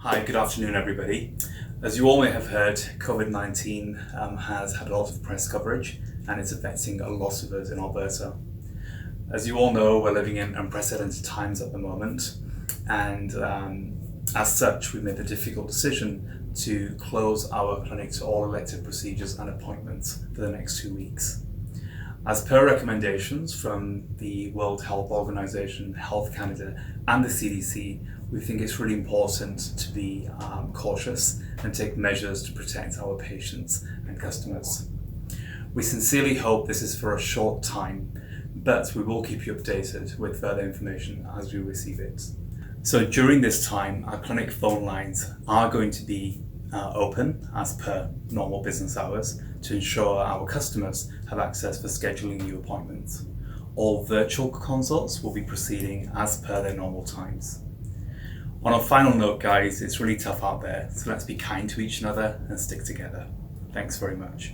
Hi, good afternoon everybody. As you all may have heard, COVID-19 has had a lot of press coverage and it's affecting a lot of us in Alberta. As you all know, we're living in unprecedented times at the moment, and as such we made the difficult decision to close our clinic to all elective procedures and appointments for the next 2 weeks. As per recommendations from the World Health Organization, Health Canada and the CDC, we think it's really important to be cautious and take measures to protect our patients and customers. We sincerely hope this is for a short time, but we will keep you updated with further information as we receive it. So during this time, our clinic phone lines are going to be open as per normal business hours to ensure our customers have access for scheduling new appointments. All virtual consults will be proceeding as per their normal times. On a final note, guys, it's really tough out there, so let's be kind to each other and stick together. Thanks very much.